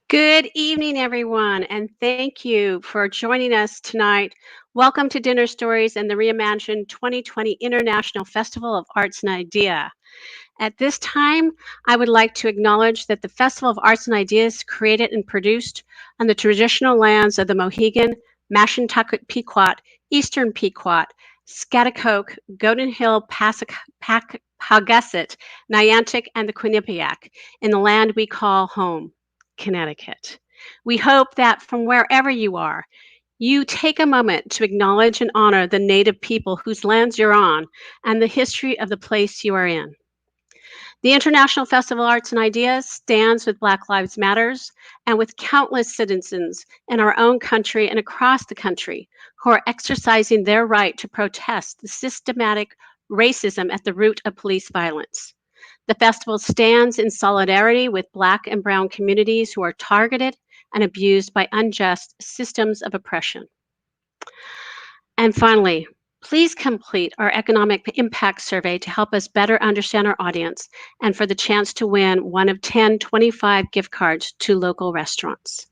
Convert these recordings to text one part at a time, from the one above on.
Good evening, everyone, and thank you for joining us tonight. Welcome to Dinner Stories and the reimagined 2020 International Festival of Arts and Idea. At this time, I would like to acknowledge that the Festival of Arts and Ideas created and produced on the traditional lands of the Mohegan, Mashantucket Pequot, Eastern Pequot, Schaghticoke, Golden Hill, Pawgasset, Niantic, and the Quinnipiac in the land we call home, Connecticut. We hope that from wherever you are, you take a moment to acknowledge and honor the Native people whose lands you're on and the history of the place you are in. The International Festival of Arts and Ideas stands with Black Lives Matters and with countless citizens in our own country and across the country who are exercising their right to protest the systematic racism at the root of police violence. The festival stands in solidarity with Black and Brown communities who are targeted and abused by unjust systems of oppression. And finally, please complete our economic impact survey to help us better understand our audience and for the chance to win one of 10 25 gift cards to local restaurants.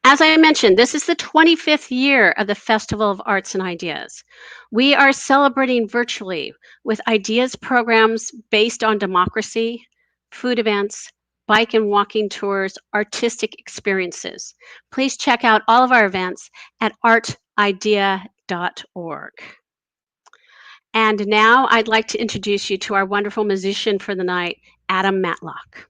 As I mentioned, this is the 25th year of the Festival of Arts and Ideas. We are celebrating virtually with ideas programs based on democracy, food events, bike and walking tours, artistic experiences. Please check out all of our events at artidea.org. And now I'd like to introduce you to our wonderful musician for the night, Adam Matlock.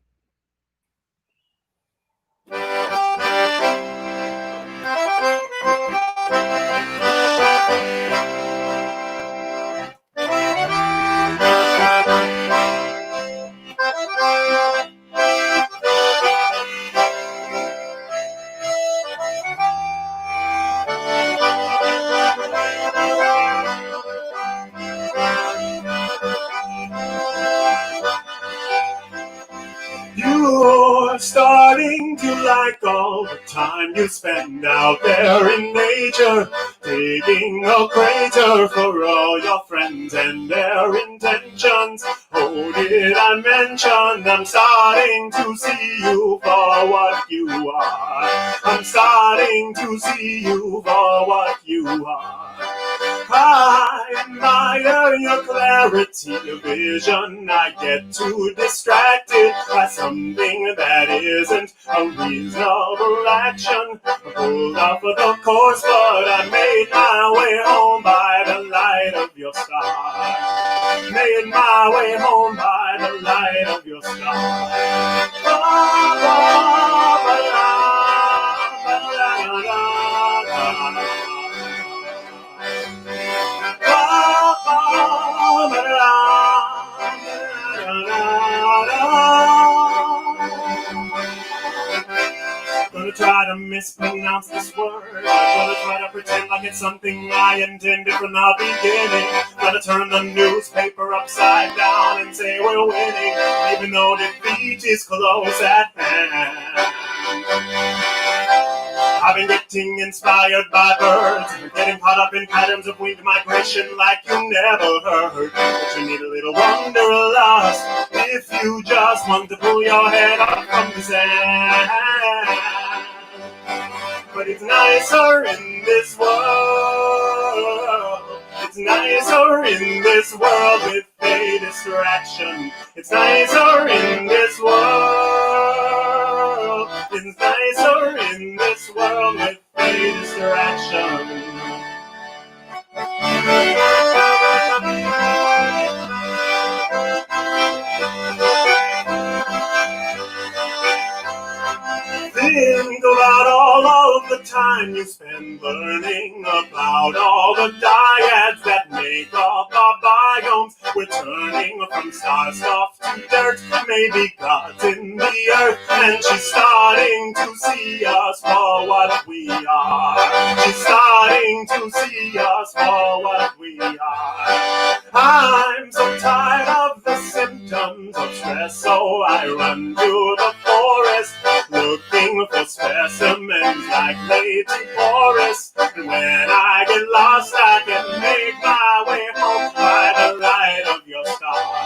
You're starting to like all the time you spend out there in nature, digging a crater for all your friends and their intentions. Oh, did I mention I'm starting to see you for what you are? I'm starting to see you for what you are. I admire your clarity of vision. I get too distracted by something that isn't a reasonable action. I pulled off of the course, but I made my way home by the light of your star. Made my way home by the light of your star. Gonna try to mispronounce this word. Gonna try to pretend like it's something I intended from the beginning. Gonna turn the newspaper upside down and say we're winning, even though defeat is close at hand. I've been getting inspired by birds, getting caught up in patterns of winged migration like you never heard. But you need a little wanderlust if you just want to pull your head up from the sand. But it's nicer in this world. It's nicer in this world with a distraction. It's nicer in this world. It's nicer in this world with a distraction. Think about all of the time you spend learning about all the dyads that make up our biomes. We're turning from star stuff to dirt. Maybe God's in the earth and she's starting to see us for what we are. She's starting to see us for what we are. I'm so tired of the symptoms of stress, so I run to the forest, looking for specimens like Lady Forest. And when I get lost, I can make my way home by the light of your star.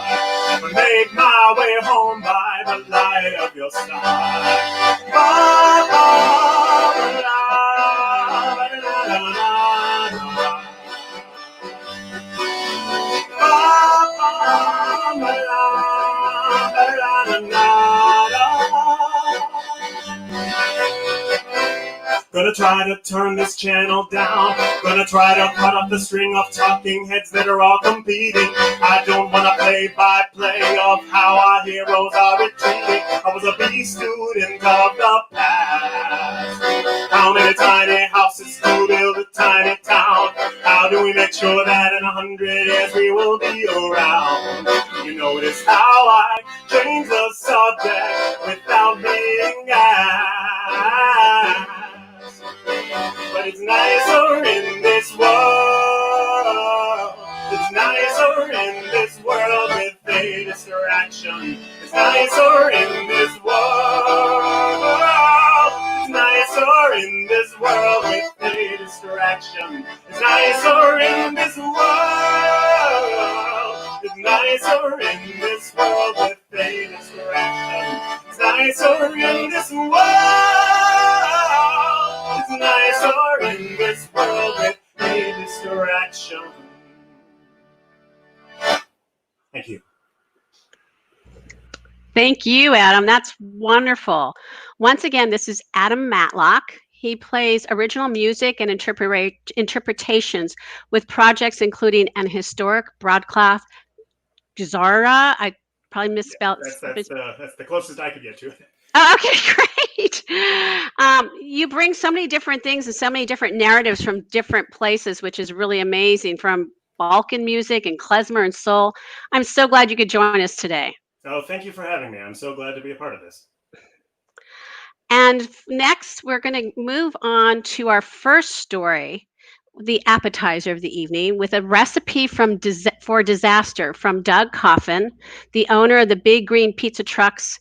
make my way home by the light of your star. Gonna try to turn this channel down. Gonna try to cut off the string of talking heads that are all competing. I don't wanna play-by-play of how our heroes are retreating. I was a B student of the past. How many tiny houses to build a tiny town? How do we make sure that in 100 years we will be around? You notice how I change the subject without being asked. But it's nicer in this world. It's nicer in this world with a distraction. It's nicer in this world. It's nicer in this world with a distraction. It's nicer in this world. It's nicer in this world with a distraction. It's nicer in this world. It's nicer in this world with a distraction. Thank you. Thank you, Adam. That's wonderful. Once again, this is Adam Matlock. He plays original music and interpretations with projects including an historic broadcloth Gazara. I probably misspelled. Yeah, that's the closest I could get to it. Oh, okay, great. You bring so many different things and so many different narratives from different places, which is really amazing, from Balkan music and klezmer and soul. I'm so glad you could join us today. Oh, thank you for having me. I'm so glad to be a part of this. And next, we're going to move on to our first story, the appetizer of the evening, with a recipe for disaster from Doug Coffin, the owner of the Big Green Pizza Trucks,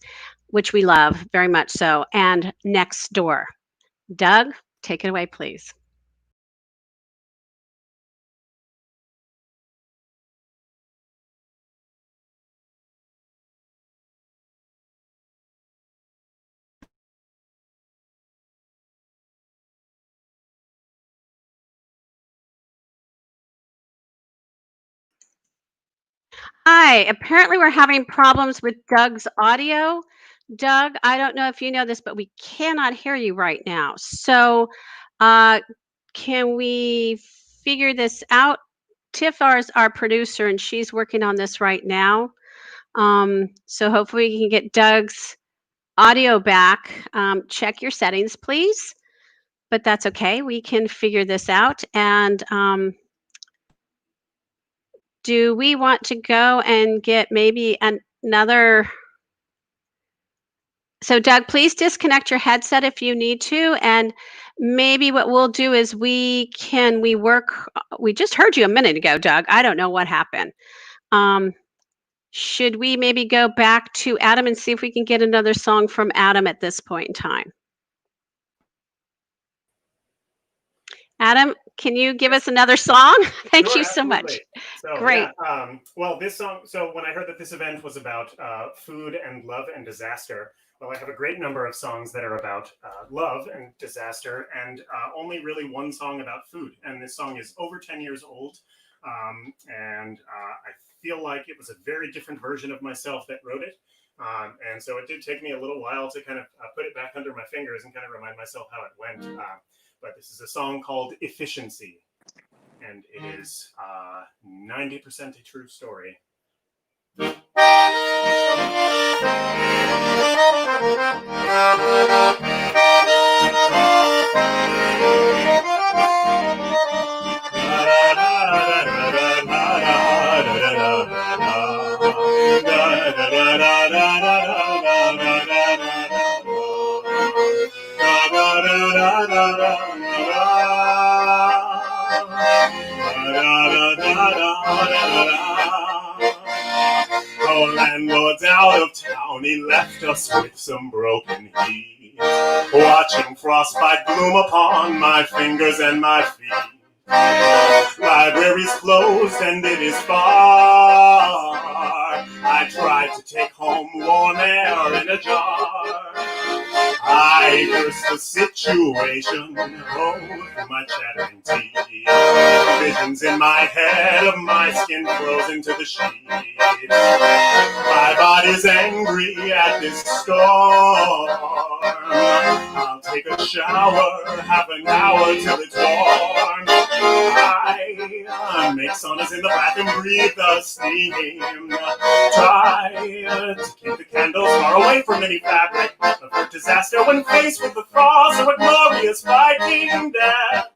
which we love very much so, and Next Door. Doug, take it away, please. Hi, apparently we're having problems with Doug's audio. Doug, I don't know if you know this, but we cannot hear you right now. So can we figure this out? Tiffar is our producer, and she's working on this right now. So hopefully we can get Doug's audio back. Check your settings, please. But that's okay. We can figure this out. And do we want to go and get maybe another? So Doug, please disconnect your headset if you need to. And maybe what we'll do is we just heard you a minute ago, Doug. I don't know what happened. Should we maybe go back to Adam and see if we can get another song from Adam at this point in time? Adam, can you give us another song? Thank you so much. So, great. Yeah, well, this song, so when I heard that this event was about food and love and disaster, well, I have a great number of songs that are about love and disaster, and only really one song about food. And this song is over 10 years old. And I feel like it was a very different version of myself that wrote it. And so it did take me a little while to kind of put it back under my fingers and kind of remind myself how it went. But this is a song called Efficiency, and it is 90% a true story. Our landlord's out of town, he left us with some broken heat, watching frostbite bloom upon my fingers and my feet. Library's closed and it is far, I tried to take home warm air in a jar. I cursed the situation, through my chattering teeth. Visions in my head of my skin frozen to the sheets. My body's angry at this storm. I'll take a shower, half an hour till it's warm. I make saunas in the bath and breathe the steam. Try to keep the candles far away from any fabric. Avert disaster when faced with the frost or a glorious Viking death.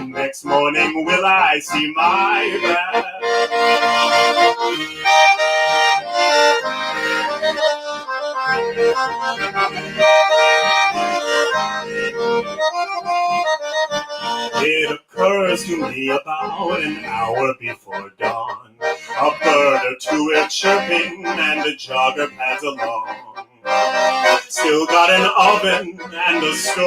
Next morning will I see my breath. It occurs to me about an hour before dawn. A bird or two are chirping and a jogger pads along. Still got an oven and a stove.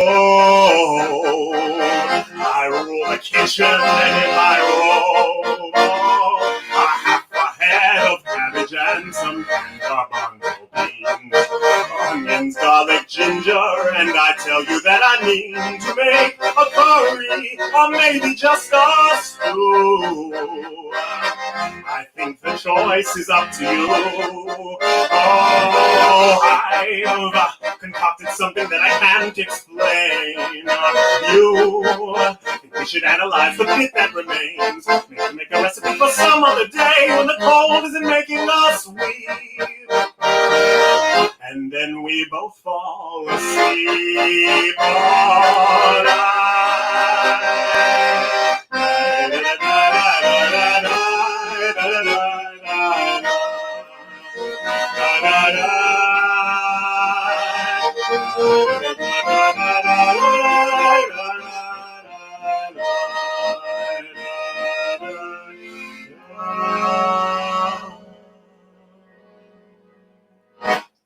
I rule the kitchen and in my robe, a half a head of cabbage and some garbanzo beans, onions, garlic, ginger, and I tell you that I mean to make a curry or maybe just a stew. I think the choice is up to you. Oh, I've concocted something that I can't explain. You think we should analyze the bit that remains. Maybe make a recipe for some other day when the cold isn't making us weep. And then we both fall asleep all night.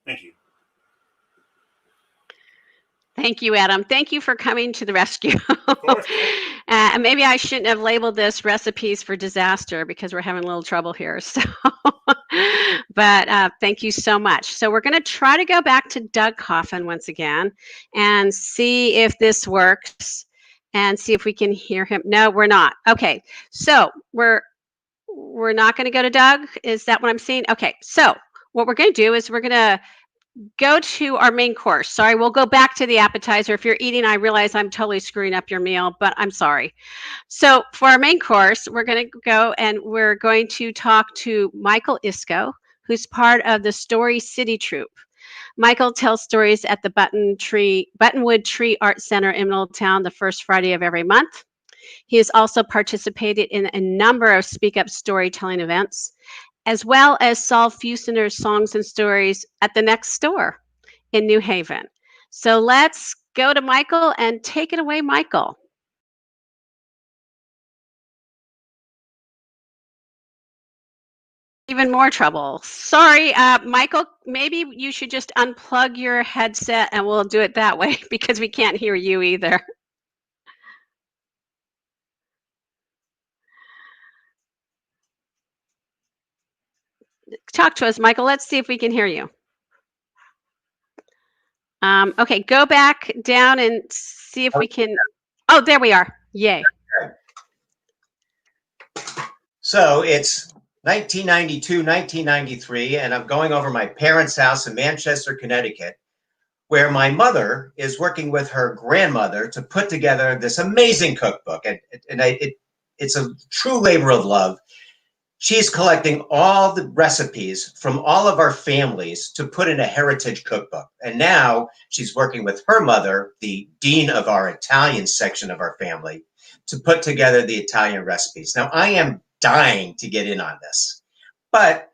Thank you. Thank you, Adam. Thank you for coming to the rescue. Of course. Maybe I shouldn't have labeled this recipes for disaster because we're having a little trouble here. So, but thank you so much. So we're going to try to go back to Doug Coffin once again and see if this works and see if we can hear him. No, we're not. Okay. So we're not going to go to Doug. Is that what I'm seeing? Okay. So what we're going to do is we're going to go to our main course. Sorry, we'll go back to the appetizer. If you're eating, I realize I'm totally screwing up your meal, but I'm sorry. So for our main course, we're going to go and we're going to talk to Michael Isco, who's part of the Story City Troupe. Michael tells stories at the Buttonwood Tree Art Center in Middletown the first Friday of every month. He has also participated in a number of Speak Up storytelling events, as well as Saul Fusener's Songs and Stories at the Next Store in New Haven. So let's go to Michael and take it away, Michael. Even more trouble. Sorry, Michael, maybe you should just unplug your headset and we'll do it that way because we can't hear you either. Talk to us, Michael. Let's see if we can hear you. Okay, go back down and see if we can. Oh, there we are. Yay. So it's 1992, 1993, and I'm going over my parents' house in Manchester, Connecticut, where my mother is working with her grandmother to put together this amazing cookbook. It's a true labor of love. She's collecting all the recipes from all of our families to put in a heritage cookbook. And now she's working with her mother, the dean of our Italian section of our family, to put together the Italian recipes. Now, I am dying to get in on this, but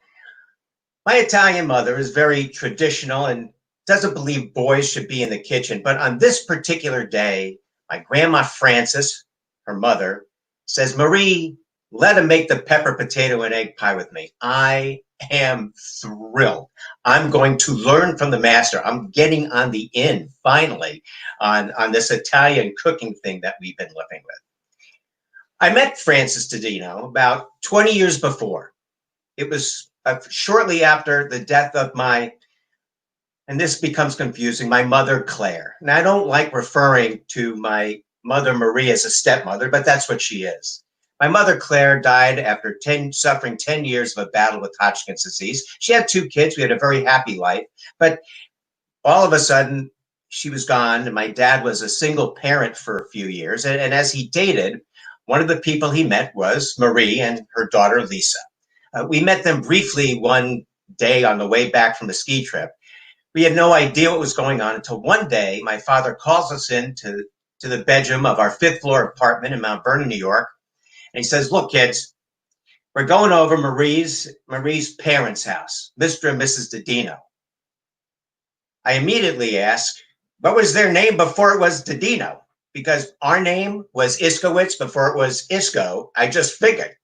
my Italian mother is very traditional and doesn't believe boys should be in the kitchen. But on this particular day, my grandma Frances, her mother, says, Marie, let him make the pepper, potato, and egg pie with me. I am thrilled. I'm going to learn from the master. I'm getting on the in, finally, on this Italian cooking thing that we've been living with. I met Frances Didino about 20 years before. It was shortly after the death of and this becomes confusing, my mother, Claire. And I don't like referring to my mother, Marie, as a stepmother, but that's what she is. My mother, Claire, died after suffering 10 years of a battle with Hodgkin's disease. She had 2 kids. We had a very happy life. But all of a sudden, she was gone. And my dad was a single parent for a few years. And as he dated, one of the people he met was Marie and her daughter, Lisa. We met them briefly one day on the way back from a ski trip. We had no idea what was going on until one day my father calls us into the bedroom of our 5th floor apartment in Mount Vernon, New York. And he says, "Look, kids, we're going over Marie's parents' house, Mr. and Mrs. Didino." I immediately ask, what was their name before it was Didino? Because our name was Iskowitz before it was Isco. I just figured.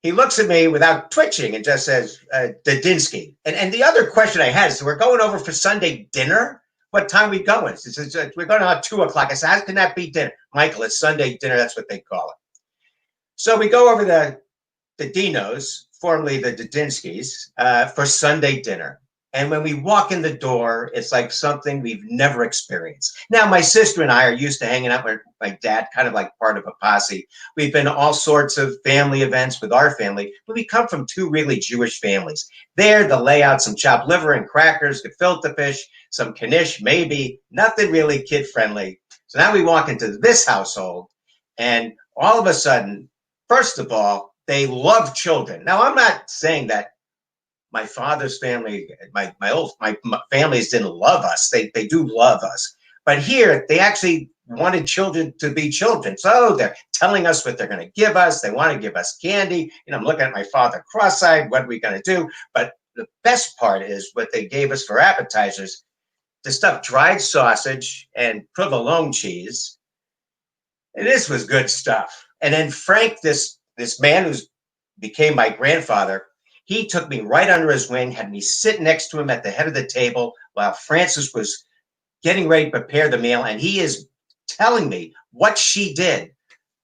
He looks at me without twitching and just says, Dadinsky. And the other question I had is, so we're going over for Sunday dinner? What time are we going? He says, we're going at 2 o'clock. I said, how can that be dinner? Michael, it's Sunday dinner. That's what they call it. So we go over the Dinos, formerly the Dadinskys, for Sunday dinner. And when we walk in the door, it's like something we've never experienced. Now, my sister and I are used to hanging out with my dad, kind of like part of a posse. We've been to all sorts of family events with our family, but we come from 2 really Jewish families. There, they'll lay out some chopped liver and crackers, gefilte fish, some knish, maybe, nothing really kid-friendly. So now we walk into this household, and all of a sudden, first of all, they love children. Now, I'm not saying that my father's family, my families didn't love us. They do love us. But here, they actually wanted children to be children. So they're telling us what they're going to give us. They want to give us candy. I'm looking at my father cross-eyed. What are we going to do? But the best part is what they gave us for appetizers, the stuffed dried sausage and provolone cheese. And this was good stuff. And then Frank, this man who's became my grandfather, he took me right under his wing, had me sit next to him at the head of the table while Frances was getting ready to prepare the meal. And he is telling me what she did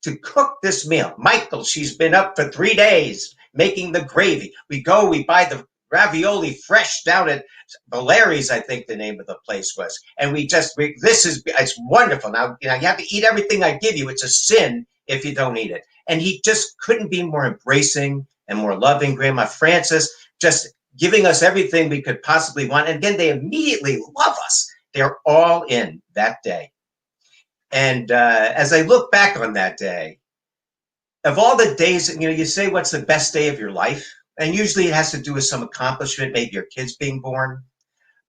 to cook this meal. Michael, she's been up for 3 days making the gravy. We buy the ravioli fresh down at Valeri's, I think the name of the place was. And it's wonderful. Now, you have to eat everything I give you. It's a sin if you don't eat it. And he just couldn't be more embracing and more loving. Grandma Frances just giving us everything we could possibly want. And again, they immediately love us. They're all in that day. And as I look back on that day, of all the days, you say, what's the best day of your life? And usually it has to do with some accomplishment, maybe your kids being born.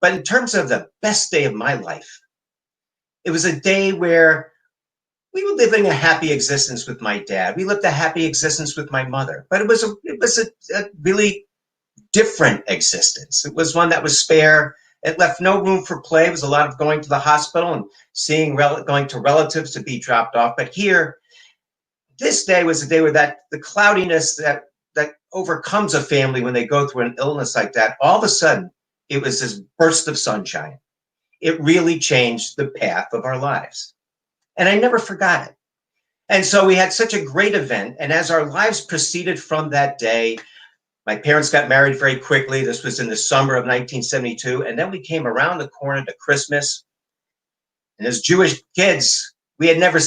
But in terms of the best day of my life, it was a day where we were living a happy existence with my dad. We lived a happy existence with my mother. But it was a really different existence. It was one that was spare. It left no room for play. It was a lot of going to the hospital and going to relatives to be dropped off. But here, this day was a day where the cloudiness that overcomes a family when they go through an illness like that, all of a sudden, it was this burst of sunshine. It really changed the path of our lives. And I never forgot it. And so we had such a great event. And as our lives proceeded from that day, my parents got married very quickly. This was in the summer of 1972. And then we came around the corner to Christmas. And as Jewish kids, we had never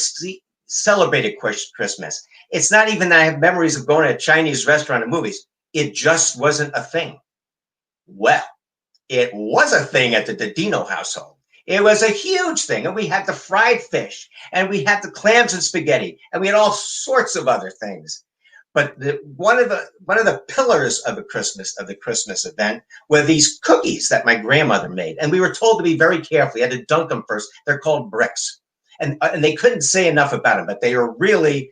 celebrated Christmas. It's not even that I have memories of going to a Chinese restaurant and movies. It just wasn't a thing. Well, it was a thing at the Didino household. It was a huge thing. And we had the fried fish, and we had the clams and spaghetti, and we had all sorts of other things. But one of the pillars of the Christmas event were these cookies that my grandmother made. And we were told to be very careful. You had to dunk them first. They're called bricks. And they couldn't say enough about them, but they are really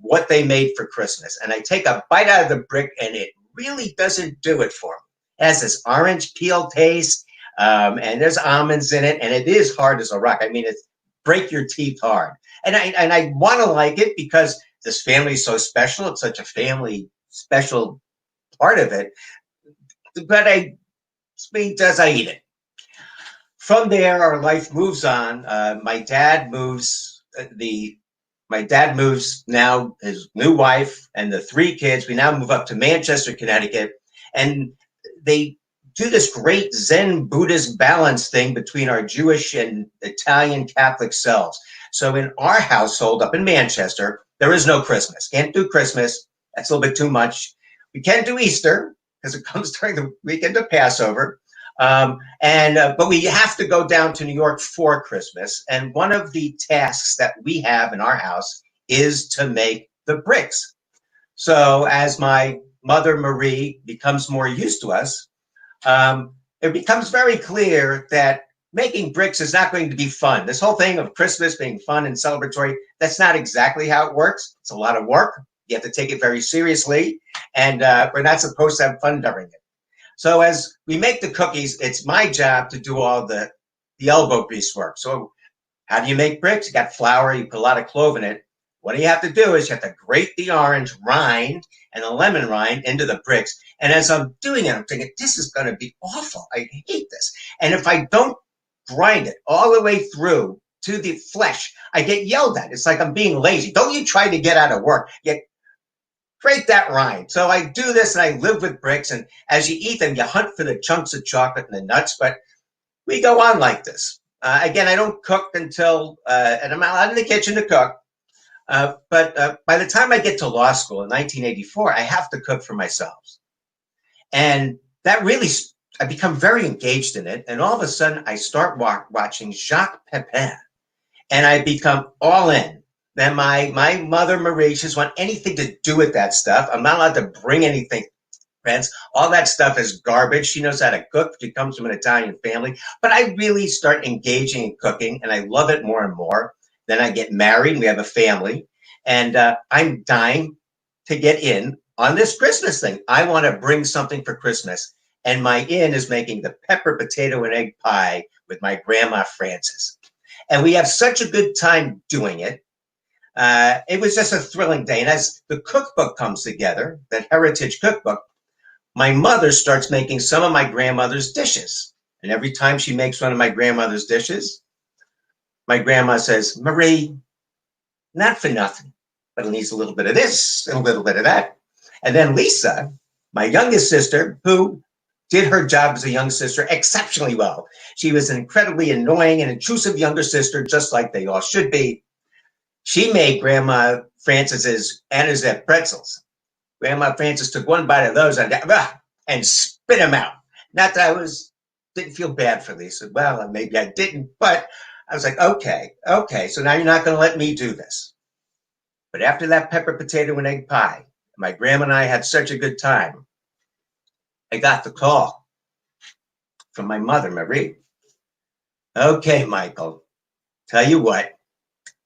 what they made for Christmas. And I take a bite out of the brick, and it really doesn't do it for me. It has this orange peel taste, and there's almonds in it, and it is hard as a rock. I mean, it's break your teeth hard. And I want to like it because this family is so special. It's such a family special part of it. But I eat it. From there, our life moves on. My my dad moves now, his new wife and the 3 kids, we now move up to Manchester, Connecticut, and they do this great Zen Buddhist balance thing between our Jewish and Italian Catholic selves. So in our household up in Manchester, there is no Christmas. Can't do Christmas. That's a little bit too much. We can do Easter because it comes during the weekend of Passover. But we have to go down to New York for Christmas. And one of the tasks that we have in our house is to make the bricks. So as my mother, Marie, becomes more used to us, it becomes very clear that making bricks is not going to be fun. This whole thing of Christmas being fun and celebratory, that's not exactly how it works. It's a lot of work. You have to take it very seriously, and we're not supposed to have fun during it. So as we make the cookies, it's my job to do all the elbow grease work. So how do you make bricks? You got flour, you put a lot of clove in it. What you have to do is you have to grate the orange rind and the lemon rind into the bricks. And as I'm doing it, I'm thinking, this is going to be awful. I hate this. And if I don't grind it all the way through to the flesh, I get yelled at. It's like I'm being lazy. Don't you try to get out of work. You grate that rind. So I do this and I live with bricks. And as you eat them, you hunt for the chunks of chocolate and the nuts. But we go on like this. Again, I don't cook until, and I'm not in the kitchen to cook. But by the time I get to law school in 1984, I have to cook for myself. And that really, I become very engaged in it. And all of a sudden, I start watching Jacques Pepin. And I become all in. Then my mother, Marie, she doesn't want anything to do with that stuff. I'm not allowed to bring anything, friends. All that stuff is garbage. She knows how to cook. She comes from an Italian family. But I really start engaging in cooking, and I love it more and more. Then I get married, and we have a family. And I'm dying to get in on this Christmas thing. I want to bring something for Christmas. And my in is making the pepper, potato, and egg pie with my grandma, Frances. And we have such a good time doing it. It was just a thrilling day. And as the cookbook comes together, that heritage cookbook, my mother starts making some of my grandmother's dishes. And every time she makes one of my grandmother's dishes, my grandma says, Marie, not for nothing, but it needs a little bit of this and a little bit of that. And then Lisa, my youngest sister, who did her job as a young sister exceptionally well. She was an incredibly annoying and intrusive younger sister, just like they all should be. She made Grandma Frances's Anisette pretzels. Grandma Frances took one bite of those and spit them out. Not that I didn't feel bad for Lisa. Well, maybe I didn't, but I was like, okay, so now you're not going to let me do this. But after that pepper, potato, and egg pie, my grandma and I had such a good time. I got the call from my mother, Marie. Okay, Michael, tell you what,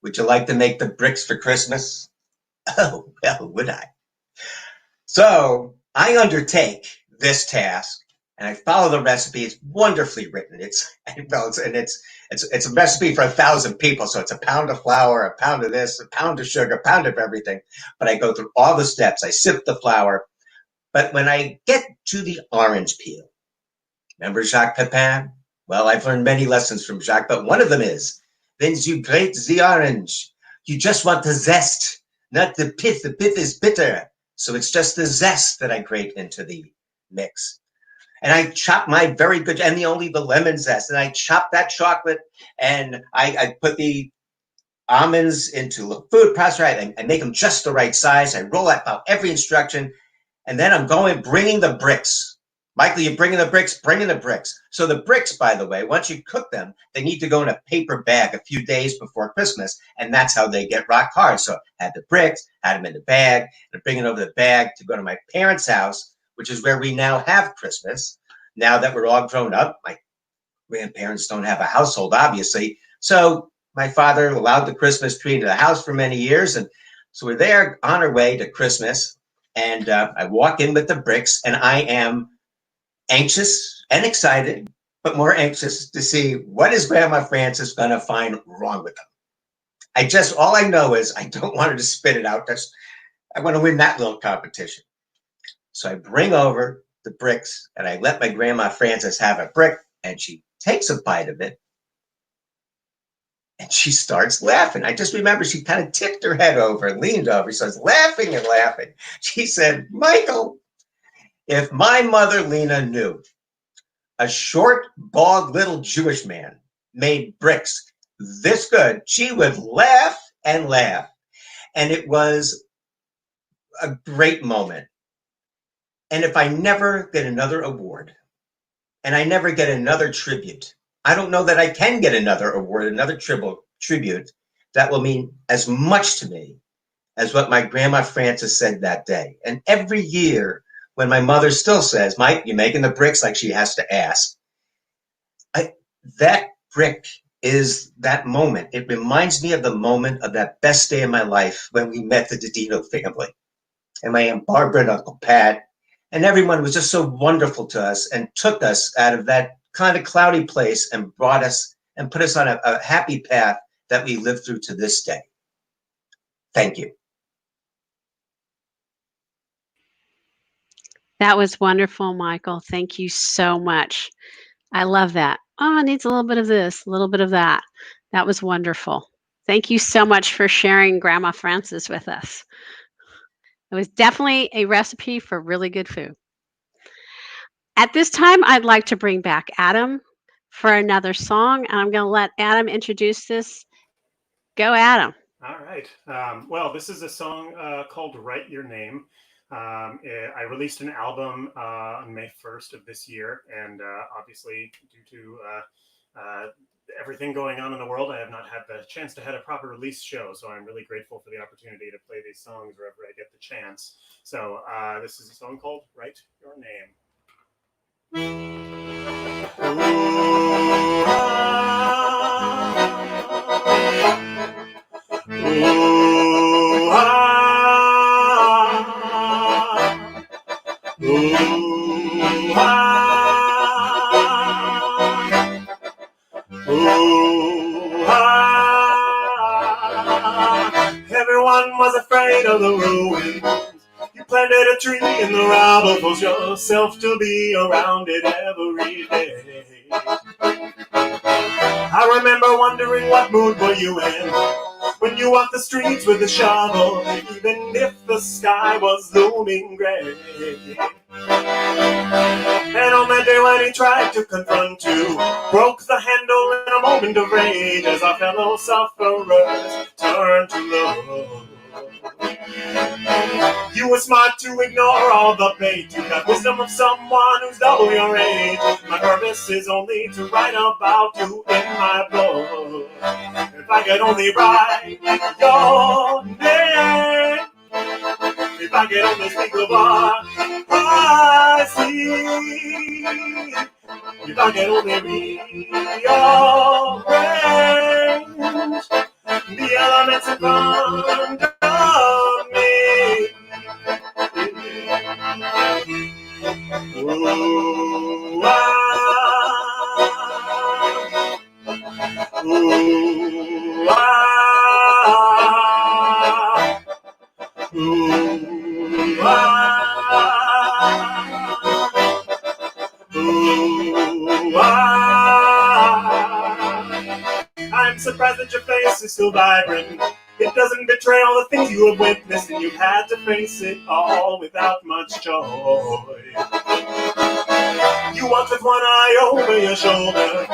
would you like to make the bricks for Christmas? Oh, well, would I? So I undertake this task, and I follow the recipe. It's wonderfully written. It's a recipe for 1,000 people. So it's a pound of flour, a pound of this, a pound of sugar, a pound of everything. But I go through all the steps. I sift the flour. But when I get to the orange peel, remember Jacques Pepin? Well, I've learned many lessons from Jacques, but one of them is, when you grate the orange, you just want the zest, not the pith. The pith is bitter. So it's just the zest that I grate into the mix. And I chop my very good, and only the lemon zest. And I chop that chocolate, and I put the almonds into a food processor. I make them just the right size. I roll out every instruction. And then I'm bringing the bricks. Michael, you bringing the bricks? Bringing the bricks. So the bricks, by the way, once you cook them, they need to go in a paper bag a few days before Christmas. And that's how they get rock hard. So I had the bricks, had them in the bag, and bring it over the bag to go to my parents' house, which is where we now have Christmas. Now that we're all grown up, my grandparents don't have a household, obviously. So my father allowed the Christmas tree into the house for many years. And so we're there on our way to Christmas. And I walk in with the bricks, and I am anxious and excited, but more anxious to see what is Grandma Frances going to find wrong with them. All I know is I don't want her to spit it out. I want to win that little competition. So I bring over the bricks, and I let my Grandma Frances have a brick, and she takes a bite of it, and she starts laughing. I just remember she kind of tipped her head over and leaned over. She starts laughing and laughing. She said, Michael, if my mother Lena knew a short, bald little Jewish man made bricks this good, she would laugh and laugh. And it was a great moment. And if I never get another award and I never get another tribute, I don't know that I can get another award, another tribute that will mean as much to me as what my grandma Frances said that day. And every year when my mother still says, Mike, you're making the bricks, like she has to ask, that brick is that moment. It reminds me of the moment of that best day of my life when we met the Didino family. And my Aunt Barbara and Uncle Pat, and everyone was just so wonderful to us and took us out of that kind of cloudy place and brought us and put us on a happy path that we live through to this day. Thank you. That was wonderful, Michael. Thank you so much. I love that. Oh, it needs a little bit of this, a little bit of that. That was wonderful. Thank you so much for sharing Grandma Frances with us. It was definitely a recipe for really good food. At this time, I'd like to bring back Adam for another song, and I'm going to let Adam introduce this. Go, Adam. All right. Well, this is a song called Write Your Name. I released an album on May 1st of this year, and obviously, due to everything going on in the world, I have not had the chance to have a proper release show, so I'm really grateful for the opportunity to play these songs wherever I get the chance. So this is a song called Write Your Name. Everyone was afraid of the ruins. You planted a tree and the rabble forced yourself to be around it every day. I remember wondering what mood were you in when you walked the streets with a shovel, even if the sky was looming gray. And on that day when he tried to confront you, broke the handle in a moment of rage as our fellow sufferers turned to look. You were smart to ignore all the bait. You got wisdom of someone who's double your age. My purpose is only to write about you in my book. If I could only write your name, if I could only speak of what I see, if I could only rearrange the elements in front of me. Ooh, ah, ooh, ah, ooh, ah, ooh, ah. I'm surprised that your face is still vibrant. It doesn't betray all the things you have witnessed, and you've had to face it all without much joy. You walked with one eye over your shoulder.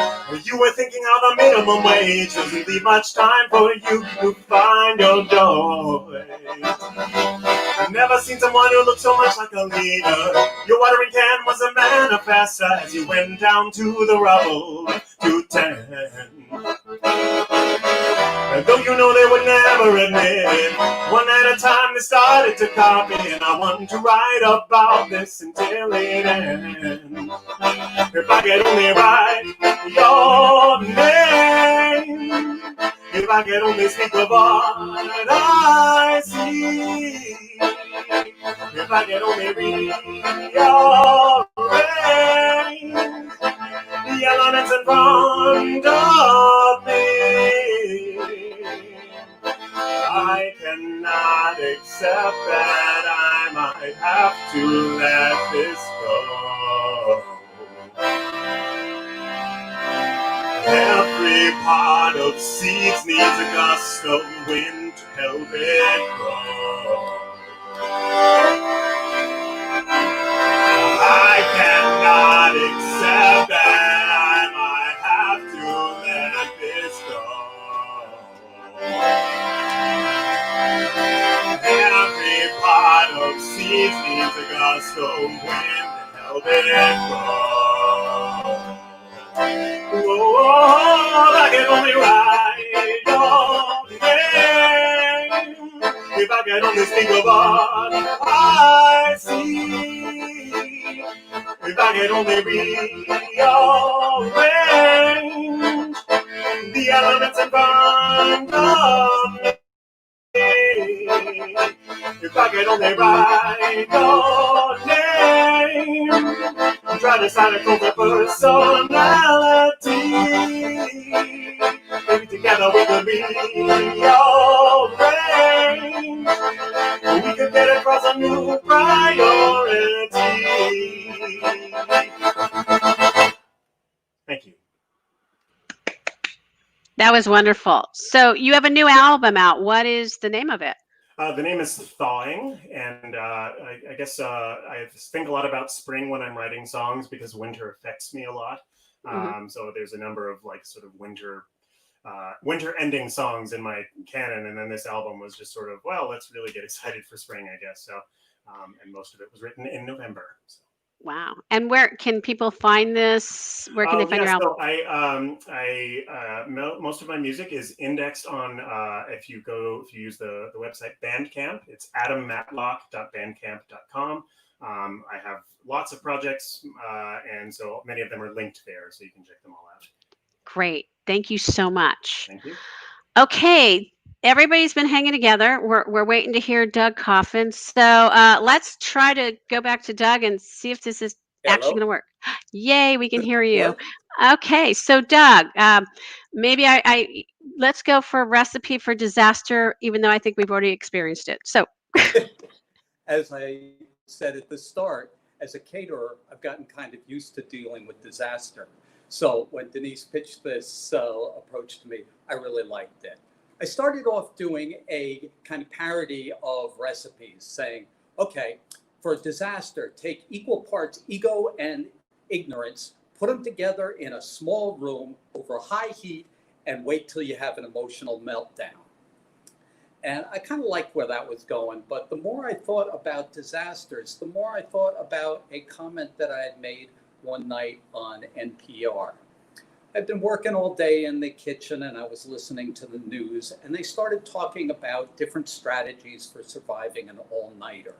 You were thinking how the minimum wage doesn't leave much time for you to find your joy. I've never seen someone who looked so much like a leader. Your watering can was a manifesto as you went down to the rubble to tend. And though you know they would never admit it, one at a time they started to copy, and I want to write about this until it ends. If I could only write your name, if I could only speak of what I see, if I could only rearrange the elements in front of me, I cannot accept that I might have to let this go. Every pot of seeds needs a gust of wind to help it grow. I cannot accept that I might have to let this go. Every pot of seeds needs a gust of wind to help it grow. Oh, I can only ride your name if I can only think of what I see. If I can only rearrange the elements and find of me. If I can only write your name, try to sign a closer personality. Maybe together we could rearrange. We could get across a new priority. Thank you. That was wonderful. So you have a new album out. What is the name of it? The name is Thawing, and I guess I think a lot about spring when I'm writing songs because winter affects me a lot. So there's a number of like sort of winter ending songs in my canon, and then this album was just sort of, well, let's really get excited for spring, I guess. So, and most of it was written in November. So. Wow. And where can people find this? Where can they find your album? So most of my music is indexed on if you use the website Bandcamp, it's adammatlock.bandcamp.com. I have lots of projects, and so many of them are linked there, so you can check them all out. Great. Thank you so much. Thank you. Okay. Everybody's been hanging together. We're waiting to hear Doug Coffin. So let's try to go back to Doug and see if this is actually going to work. Yay, we can hear you. Okay, so Doug, maybe I let's go for a recipe for disaster, even though I think we've already experienced it. So, as I said at the start, as a caterer, I've gotten kind of used to dealing with disaster. So when Denise pitched this approach to me, I really liked it. I started off doing a kind of parody of recipes, saying, okay, for a disaster, take equal parts ego and ignorance, put them together in a small room over high heat, and wait till you have an emotional meltdown. And I kind of liked where that was going. But the more I thought about disasters, the more I thought about a comment that I had made one night on NPR. I'd been working all day in the kitchen and I was listening to the news, and they started talking about different strategies for surviving an all-nighter.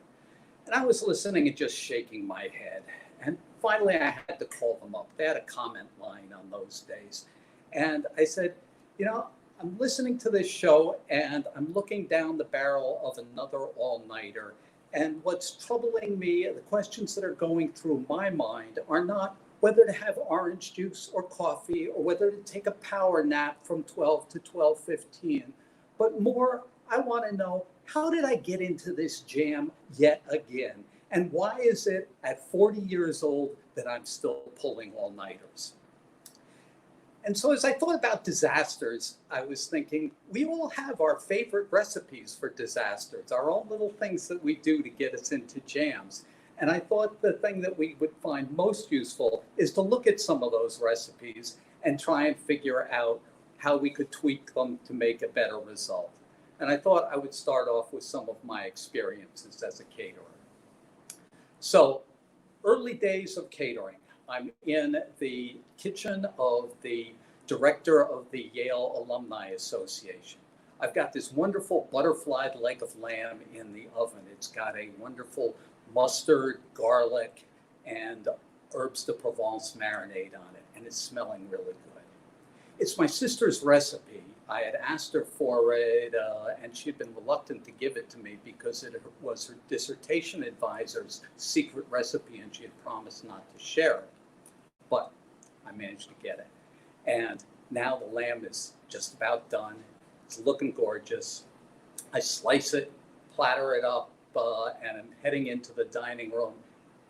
And I was listening and just shaking my head. And finally I had to call them up. They had a comment line on those days. And I said, you know, I'm listening to this show and I'm looking down the barrel of another all-nighter. And what's troubling me, the questions that are going through my mind are not whether to have orange juice or coffee or whether to take a power nap from 12 to 12:15, but more, I want to know, how did I get into this jam yet again? And why is it at 40 years old that I'm still pulling all-nighters? And so as I thought about disasters, I was thinking, we all have our favorite recipes for disasters, our own little things that we do to get us into jams. And I thought the thing that we would find most useful is to look at some of those recipes and try and figure out how we could tweak them to make a better result. And I thought I would start off with some of my experiences as a caterer. So, early days of catering. I'm in the kitchen of the director of the Yale Alumni Association. I've got this wonderful butterflied leg of lamb in the oven. It's got a wonderful mustard, garlic, and herbs de Provence marinade on it, and it's smelling really good. It's my sister's recipe. I had asked her for it, and she'd been reluctant to give it to me because it was her dissertation advisor's secret recipe, and she had promised not to share it. But I managed to get it. And now the lamb is just about done. It's looking gorgeous. I slice it, platter it up, and I'm heading into the dining room,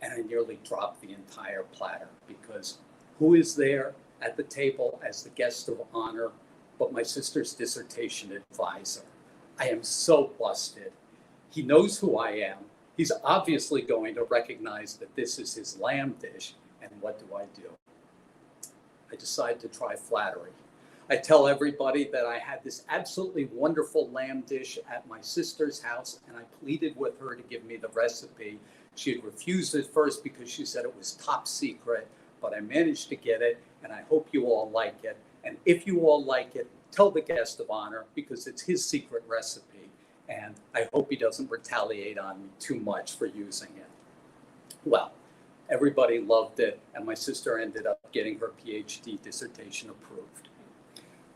and I nearly dropped the entire platter because who is there at the table as the guest of honor but my sister's dissertation advisor. I am so busted. He knows who I am. He's obviously going to recognize that this is his lamb dish. And what do? I decide to try flattery. I tell everybody that I had this absolutely wonderful lamb dish at my sister's house, and I pleaded with her to give me the recipe. She had refused at first because she said it was top secret, but I managed to get it, and I hope you all like it. And if you all like it, tell the guest of honor, because it's his secret recipe, and I hope he doesn't retaliate on me too much for using it. Well, everybody loved it, and my sister ended up getting her PhD dissertation approved.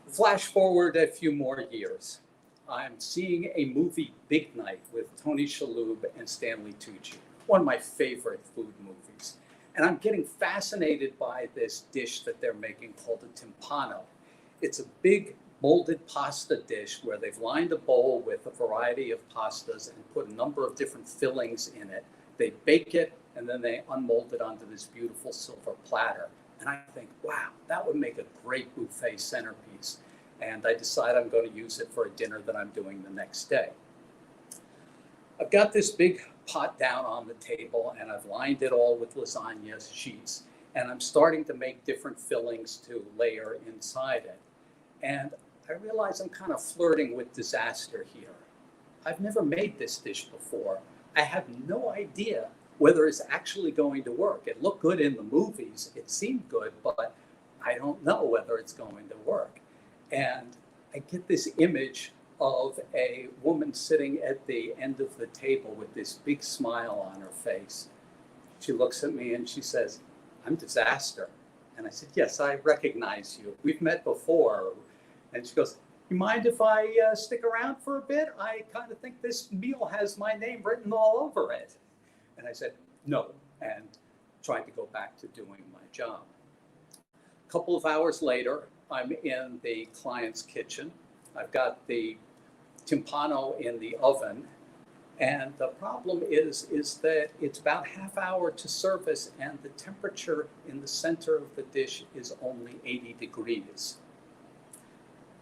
Flash forward a few more years. I'm seeing a movie, Big Night, with Tony Shalhoub and Stanley Tucci, one of my favorite food movies. And I'm getting fascinated by this dish that they're making called a timpano. It's a big molded pasta dish where they've lined a bowl with a variety of pastas and put a number of different fillings in it. They bake it, and then they unmold it onto this beautiful silver platter. And I think, wow, that would make a great buffet centerpiece. And I decide I'm going to use it for a dinner that I'm doing the next day. I've got this big pot down on the table, and I've lined it all with lasagna sheets. And I'm starting to make different fillings to layer inside it. And I realize I'm kind of flirting with disaster here. I've never made this dish before. I have no idea whether it's actually going to work. It looked good in the movies, it seemed good, but I don't know whether it's going to work. And I get this image of a woman sitting at the end of the table with this big smile on her face. She looks at me and she says, "I'm disaster." And I said, "Yes, I recognize you. We've met before." And she goes, "You mind if I stick around for a bit? I kind of think this meal has my name written all over it." And I said, "No," and tried to go back to doing my job. A couple of hours later, I'm in the client's kitchen. I've got the timpano in the oven. And the problem is that it's about half hour to service, and the temperature in the center of the dish is only 80 degrees.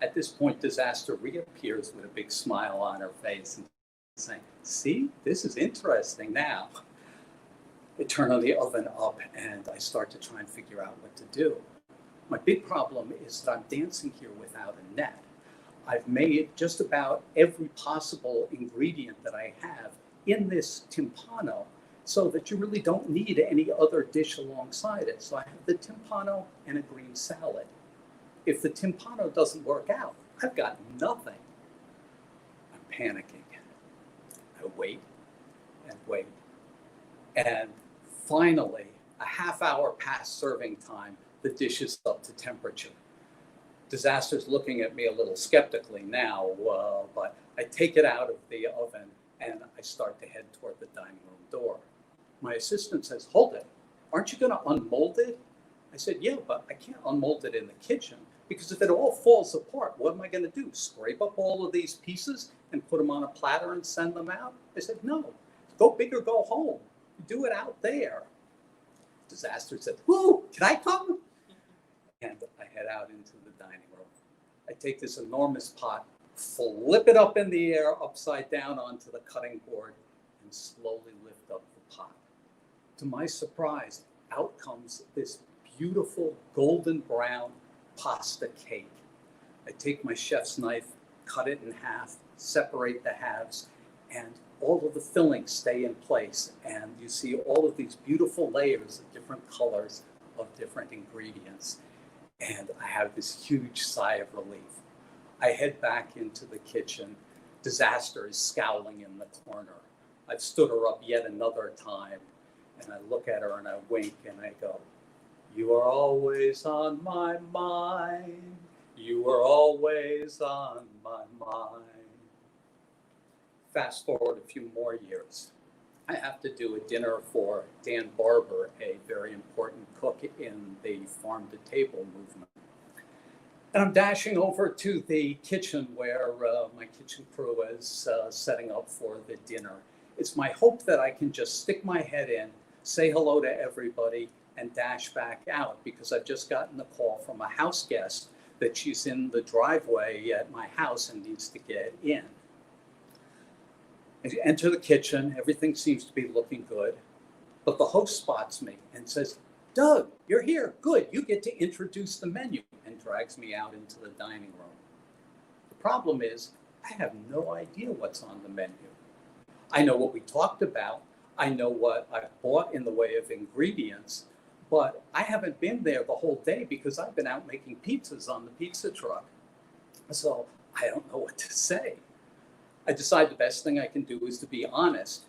At this point, Disaster reappears with a big smile on her face and saying, "See, this is interesting now." I turn on the oven up and I start to try and figure out what to do. My big problem is that I'm dancing here without a net. I've made just about every possible ingredient that I have in this timpano so that you really don't need any other dish alongside it. So I have the timpano and a green salad. If the timpano doesn't work out, I've got nothing. I'm panicking. I wait and wait. And finally, a half hour past serving time, the dish is up to temperature. Disaster's looking at me a little skeptically now, but I take it out of the oven and I start to head toward the dining room door. My assistant says, "Hold it. Aren't you going to unmold it?" I said, "Yeah, but I can't unmold it in the kitchen because if it all falls apart, what am I going to do? Scrape up all of these pieces and put them on a platter and send them out?" I said, "No, go big or go home. Do it out there." Disaster said, "Woo, can I come?" And I head out into the dining room. I take this enormous pot, flip it up in the air, upside down onto the cutting board, and slowly lift up the pot. To my surprise, out comes this beautiful golden brown pasta cake. I take my chef's knife, cut it in half, separate the halves, and all of the fillings stay in place. And you see all of these beautiful layers of different colors of different ingredients. And I have this huge sigh of relief. I head back into the kitchen. Disaster is scowling in the corner. I've stood her up yet another time. And I look at her and I wink and I go, "You are always on my mind. You are always on my mind." Fast forward a few more years. I have to do a dinner for Dan Barber, a very important cook in the farm-to-table movement. And I'm dashing over to the kitchen where my kitchen crew is setting up for the dinner. It's my hope that I can just stick my head in, say hello to everybody, and dash back out because I've just gotten a call from a house guest that she's in the driveway at my house and needs to get in. I enter the kitchen, everything seems to be looking good, but the host spots me and says, "Doug, you're here, good, you get to introduce the menu," and drags me out into the dining room. The problem is, I have no idea what's on the menu. I know what we talked about, I know what I bought in the way of ingredients, but I haven't been there the whole day because I've been out making pizzas on the pizza truck. So I don't know what to say. I decide the best thing I can do is to be honest.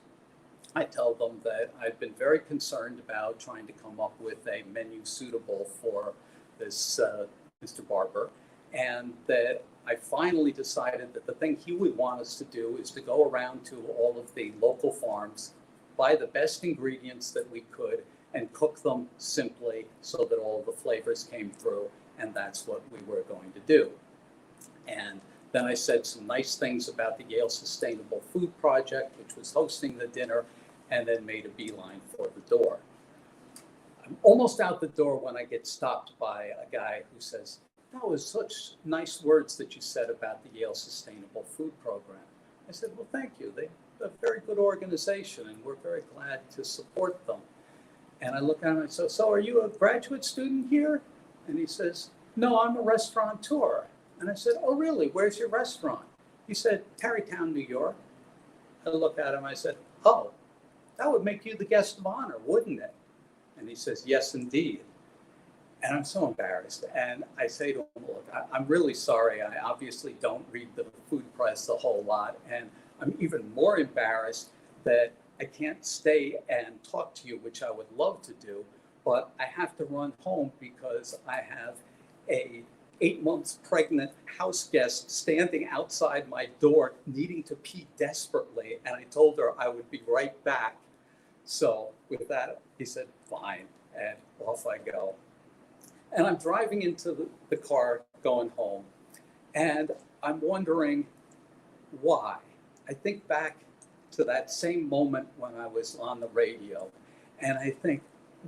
I tell them that I've been very concerned about trying to come up with a menu suitable for this Mr. Barber, and that I finally decided that the thing he would want us to do is to go around to all of the local farms, buy the best ingredients that we could, and cook them simply so that all the flavors came through, and that's what we were going to do. And then I said some nice things about the Yale Sustainable Food Project, which was hosting the dinner, and then made a beeline for the door. I'm almost out the door when I get stopped by a guy who says, "That was such nice words that you said about the Yale Sustainable Food Program." I said, "Well, thank you. They're a very good organization, and we're very glad to support them." And I look at him and I say, "So are you a graduate student here?" And he says, "No, I'm a restaurateur." And I said, "Oh, really? Where's your restaurant?" He said, "Tarrytown, New York." I look at him, I said, "Oh, that would make you the guest of honor, wouldn't it?" And he says, "Yes, indeed." And I'm so embarrassed. And I say to him, "Look, I'm really sorry. I obviously don't read the food press a whole lot. And I'm even more embarrassed that I can't stay and talk to you, which I would love to do, but I have to run home because I have a 8 months pregnant house guest standing outside my door needing to pee desperately." And I told her I would be right back. So with that, he said, "Fine," and off I go. And I'm driving into the car going home, and I'm wondering why. I think back to that same moment when I was on the radio, and I think,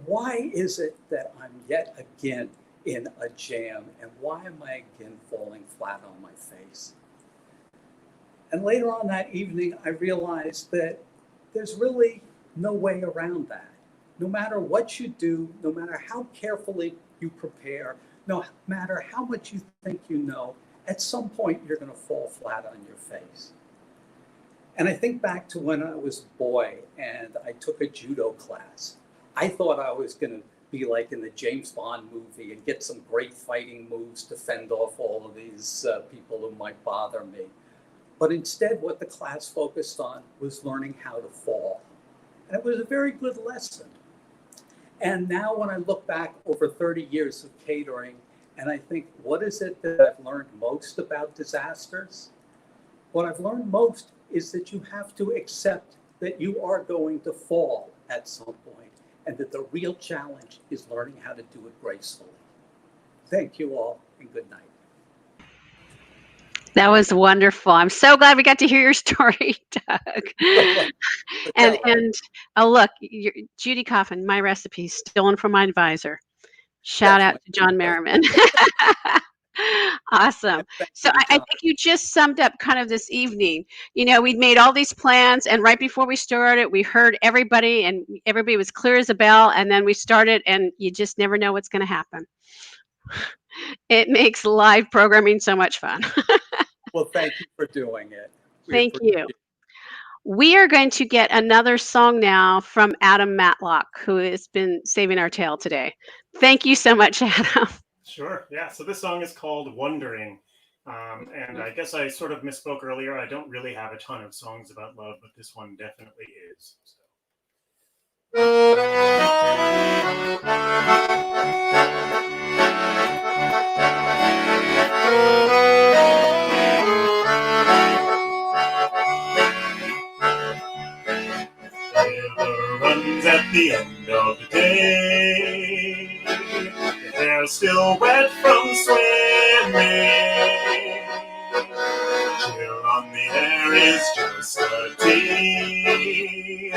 why is it that I'm yet again in a jam, and why am I again falling flat on my face? And later on that evening, I realized that there's really no way around that. No matter what you do, no matter how carefully you prepare, no matter how much you think you know, at some point you're going to fall flat on your face. And I think back to when I was a boy and I took a judo class. I thought I was going to be like in the James Bond movie and get some great fighting moves to fend off all of these people who might bother me. But instead, what the class focused on was learning how to fall. And it was a very good lesson. And now when I look back over 30 years of catering, and I think, what is it that I've learned most about disasters? What I've learned most is that you have to accept that you are going to fall at some point, and that the real challenge is learning how to do it gracefully. Thank you all, and good night. That was wonderful. I'm so glad we got to hear your story, Doug. And oh, look, Judy Coffin, my recipe stolen from my advisor. Shout out to John Merriman. Awesome. So I think you just summed up kind of this evening. You know, we'd made all these plans, and right before we started, we heard everybody, and everybody was clear as a bell. And then we started, and you just never know what's going to happen. It makes live programming so much fun. Well, thank you for doing it. Thank you. We are going to get another song now from Adam Matlock, who has been saving our tail today. Thank you so much, Adam. Sure. Yeah. So this song is called Wondering. And I guess I sort of misspoke earlier. I don't really have a ton of songs about love, but this one definitely is. River runs at the end of the day. They're still wet from swimming. Chill on the air is just a tease,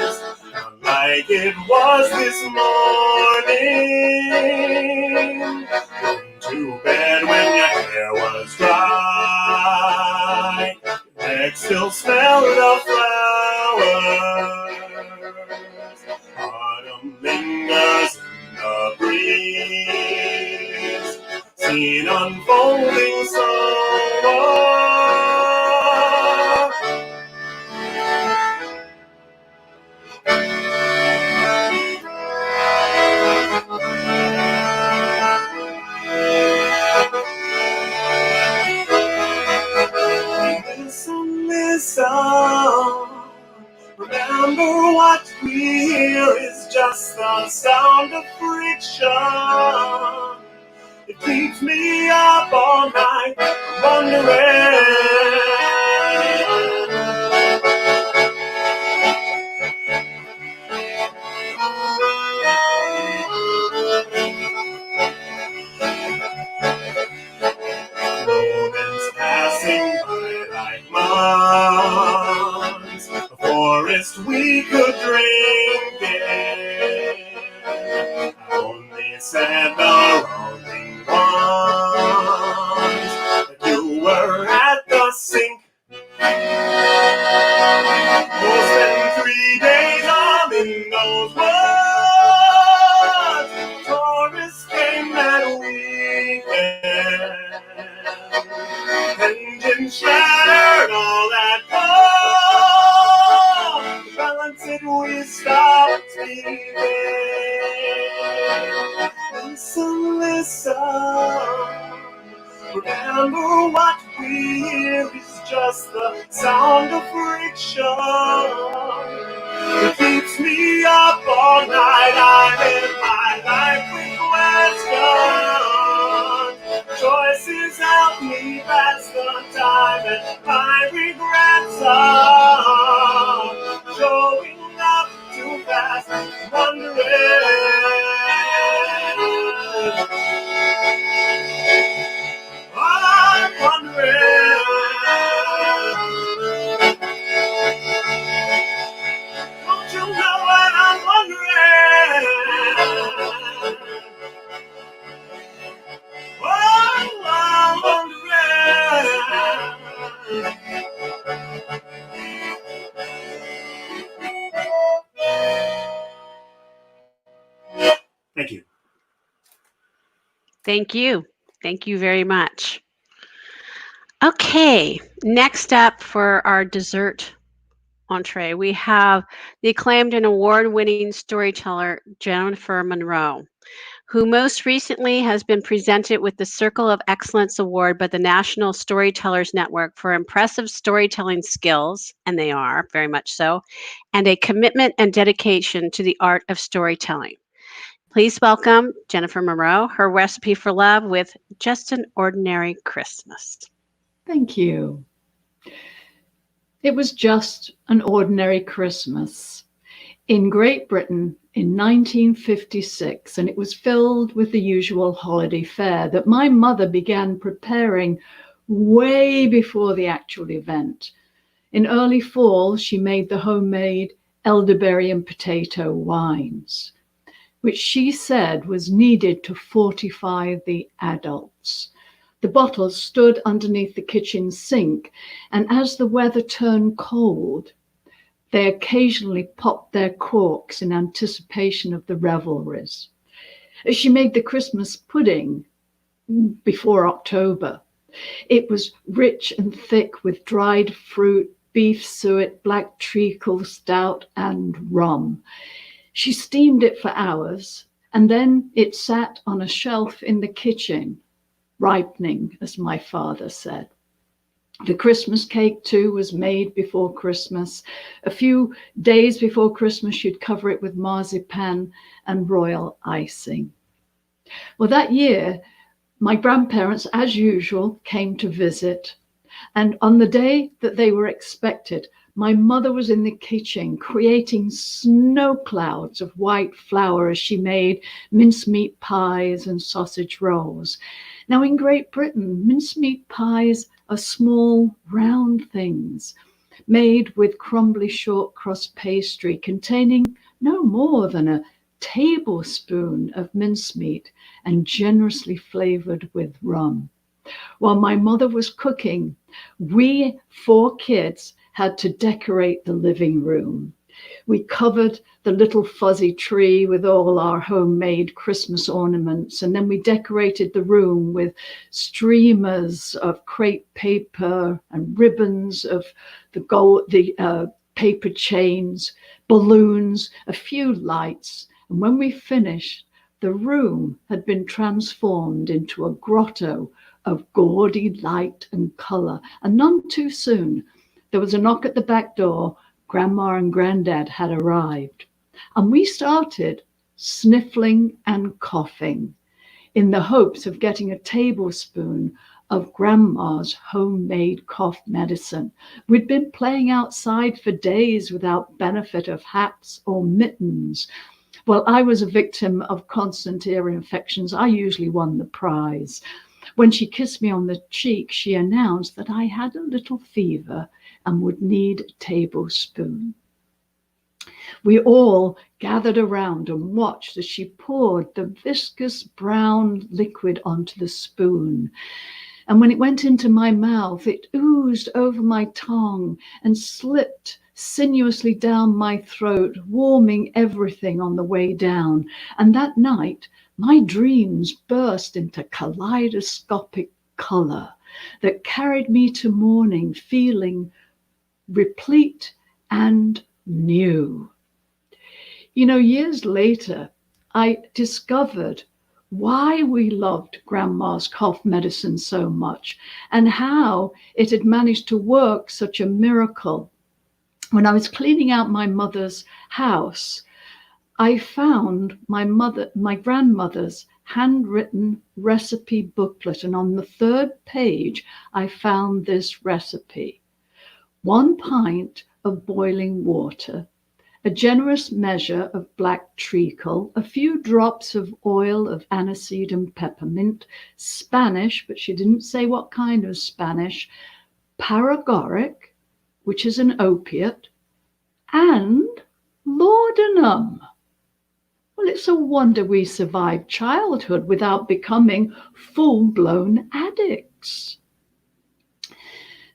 not like it was this morning. Going to bed when your hair night still smelled of flowers. Autumn lingers in the breeze, seen unfolding summer. Listen, listen, remember what we hear is just the sound of friction. It keeps me up all night wondering. Moments passing by like months, a forest we could drink in. I only said the wrong thing once, but you were at the sink. We'll spend 3 days all in those woods. Tourists came that weekend. Engine shattered all that calm. Balance it, we stopped speaking. Listen, listen. Remember what we hear is just the sound of friction. It keeps me up all night. I live my life with questions. Choices help me pass the time, and my regrets are showing up too fast, wondering. I'm wondering. Don't you know what I'm wondering? Oh, I'm wondering. Thank you. Thank you. Thank you very much. Okay, next up for our dessert entree, we have the acclaimed and award-winning storyteller Jennifer Monroe, who most recently has been presented with the Circle of Excellence Award by the National Storytellers Network for impressive storytelling skills, and they are very much so, and a commitment and dedication to the art of storytelling. Please welcome Jennifer Monroe, her recipe for love with Just an Ordinary Christmas. Thank you. It was just an ordinary Christmas in Great Britain in 1956, and it was filled with the usual holiday fare that my mother began preparing way before the actual event. In early fall, she made the homemade elderberry and potato wines, which she said was needed to fortify the adults. The bottles stood underneath the kitchen sink, and as the weather turned cold, they occasionally popped their corks in anticipation of the revelries. She made the Christmas pudding before October. It was rich and thick with dried fruit, beef suet, black treacle stout, and rum. She steamed it for hours, and then it sat on a shelf in the kitchen, ripening, as my father said. The Christmas cake, too, was made before Christmas. A few days before Christmas, she'd cover it with marzipan and royal icing. Well, that year, my grandparents, as usual, came to visit. And on the day that they were expected, my mother was in the kitchen creating snow clouds of white flour as she made mincemeat pies and sausage rolls. Now, in Great Britain, mincemeat pies are small, round things made with crumbly short crust pastry containing no more than a tablespoon of mincemeat and generously flavored with rum. While my mother was cooking, we 4 kids had to decorate the living room. We covered the little fuzzy tree with all our homemade Christmas ornaments, and then we decorated the room with streamers of crepe paper and ribbons of the paper chains, balloons, a few lights. And when we finished, the room had been transformed into a grotto of gaudy light and color. And none too soon, there was a knock at the back door. Grandma and Granddad had arrived, and we started sniffling and coughing in the hopes of getting a tablespoon of Grandma's homemade cough medicine. We'd been playing outside for days without benefit of hats or mittens. Well, I was a victim of constant ear infections. I usually won the prize. When she kissed me on the cheek, she announced that I had a little fever and would need a tablespoon. We all gathered around and watched as she poured the viscous brown liquid onto the spoon. And when it went into my mouth, it oozed over my tongue and slipped sinuously down my throat, warming everything on the way down. And that night, my dreams burst into kaleidoscopic color that carried me to morning feeling replete and new. You know, years later, I discovered why we loved Grandma's cough medicine so much and how it had managed to work such a miracle. When I was cleaning out my mother's house, I found my grandmother's handwritten recipe booklet, and on the 3rd page, I found this recipe: 1 pint of boiling water, a generous measure of black treacle, a few drops of oil of aniseed and peppermint, Spanish, but she didn't say what kind of Spanish, paregoric, which is an opiate, and laudanum. Well, it's a wonder we survived childhood without becoming full-blown addicts.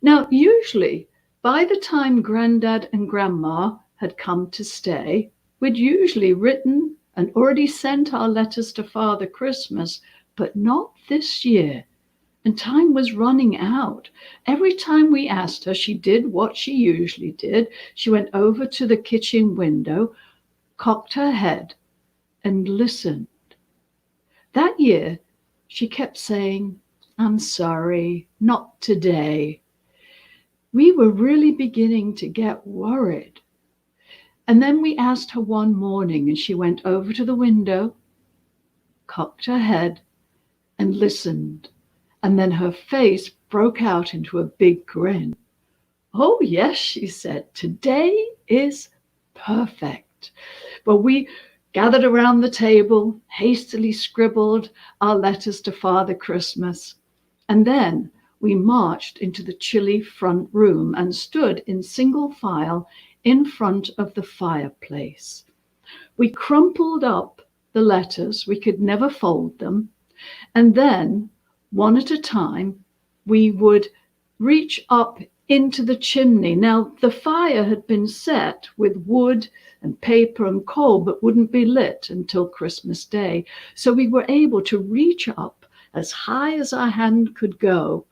Now, usually, by the time Granddad and Grandma had come to stay, we'd usually written and already sent our letters to Father Christmas, but not this year. And time was running out. Every time we asked her, she did what she usually did. She went over to the kitchen window, cocked her head, and listened. That year, she kept saying, "I'm sorry, not today." We were really beginning to get worried. And then we asked her one morning, and she went over to the window, cocked her head, and listened. And then her face broke out into a big grin. "Oh, yes," she said, "today is perfect." Well, we gathered around the table, hastily scribbled our letters to Father Christmas, and then we marched into the chilly front room and stood in single file in front of the fireplace. We crumpled up the letters, we could never fold them, and then, one at a time, we would reach up into the chimney. Now, the fire had been set with wood and paper and coal, but wouldn't be lit until Christmas Day. So we were able to reach up as high as our hand could go,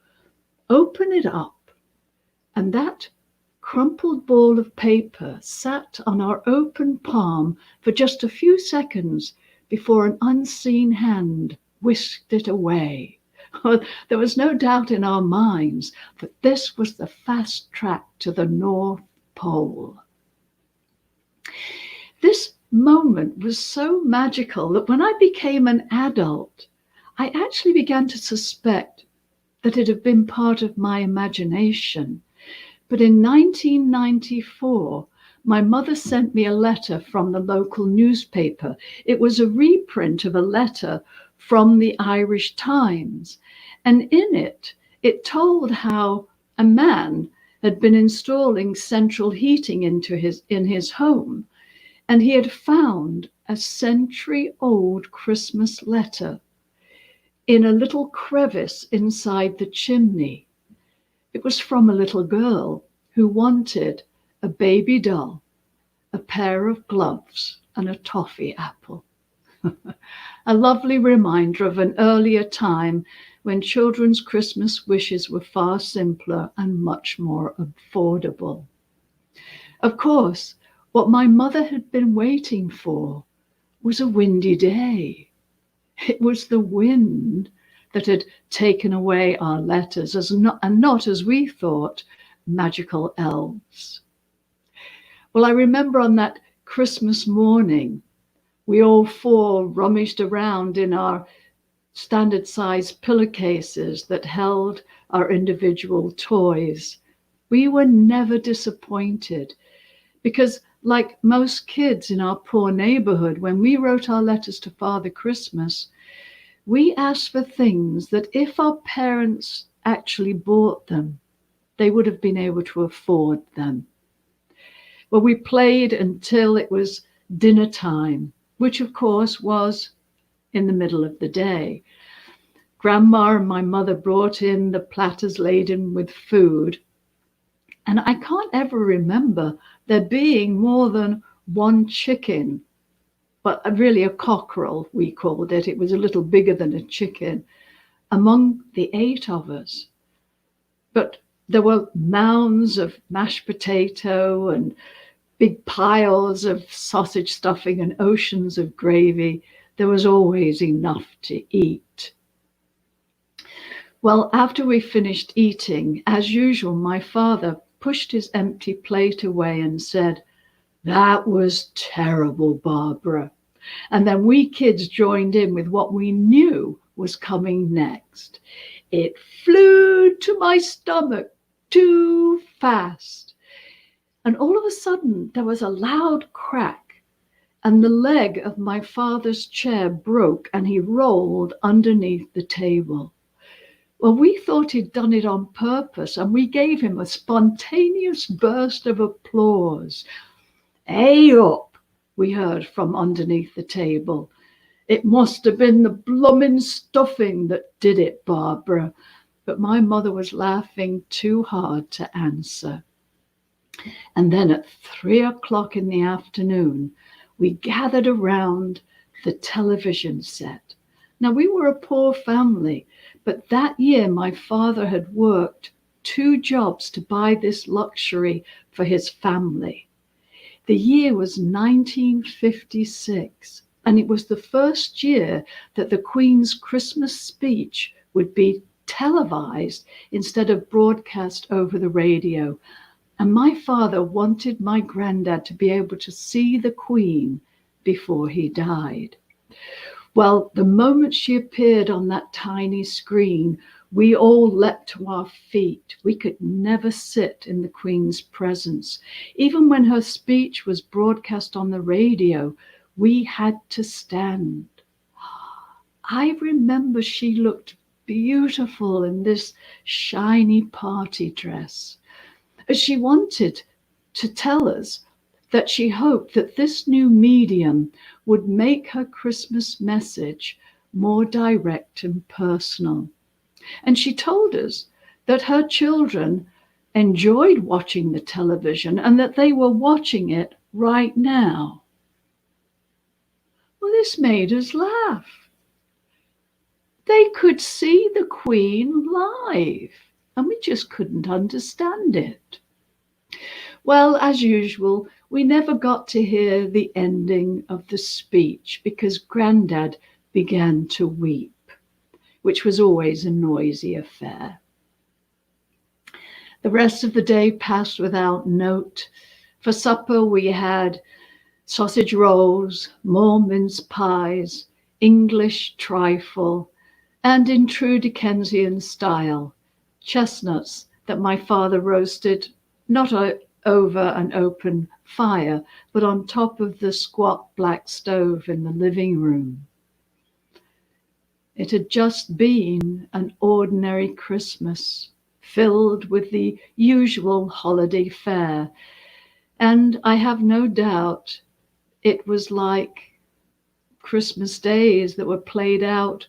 open it up, and that crumpled ball of paper sat on our open palm for just a few seconds before an unseen hand whisked it away. There was no doubt in our minds that this was the fast track to the North Pole. This moment was so magical that when I became an adult, I actually began to suspect that it had been part of my imagination. But in 1994, my mother sent me a letter from the local newspaper. It was a reprint of a letter from the Irish Times. And in it, it told how a man had been installing central heating in his home, and he had found a century-old Christmas letter. in a little crevice inside the chimney. It was from a little girl who wanted a baby doll, a pair of gloves, and a toffee apple. A lovely reminder of an earlier time when children's Christmas wishes were far simpler and much more affordable. Of course, what my mother had been waiting for was a windy day. It was the wind that had taken away our letters, and not, as we thought, magical elves. Well, I remember on that Christmas morning, we all four rummaged around in our standard size pillowcases that held our individual toys. We were never disappointed because, like most kids in our poor neighborhood, when we wrote our letters to Father Christmas, we asked for things that if our parents actually bought them, they would have been able to afford them. Well, we played until it was dinner time, which of course was in the middle of the day. Grandma and my mother brought in the platters laden with food, and I can't ever remember there being more than one chicken, but really a cockerel, we called it. It was a little bigger than a chicken, among the 8 of us. But there were mounds of mashed potato and big piles of sausage stuffing and oceans of gravy. There was always enough to eat. Well, after we finished eating, as usual, my father pushed his empty plate away and said, "That was terrible, Barbara." And then we kids joined in with what we knew was coming next. "It flew to my stomach too fast." And all of a sudden, there was a loud crack, and the leg of my father's chair broke, and he rolled underneath the table. Well, we thought he'd done it on purpose, and we gave him a spontaneous burst of applause. "Hey up," we heard from underneath the table. "It must have been the bloomin' stuffing that did it, Barbara." But my mother was laughing too hard to answer. And then at 3 o'clock in the afternoon, we gathered around the television set. Now, we were a poor family, but that year my father had worked 2 jobs to buy this luxury for his family. The year was 1956, and it was the first year that the Queen's Christmas speech would be televised instead of broadcast over the radio. And my father wanted my granddad to be able to see the Queen before he died. Well, the moment she appeared on that tiny screen, we all leapt to our feet. We could never sit in the Queen's presence. Even when her speech was broadcast on the radio, we had to stand. I remember she looked beautiful in this shiny party dress. She wanted to tell us that she hoped that this new medium would make her Christmas message more direct and personal. And she told us that her children enjoyed watching the television and that they were watching it right now. Well, this made us laugh. They could see the Queen live, and we just couldn't understand it. Well, as usual, we never got to hear the ending of the speech because Grandad began to weep, which was always a noisy affair. The rest of the day passed without note. For supper, we had sausage rolls, more mince pies, English trifle, and in true Dickensian style, chestnuts that my father roasted not over an open fire, but on top of the squat black stove in the living room. It had just been an ordinary Christmas, filled with the usual holiday fare, and I have no doubt it was like Christmas days that were played out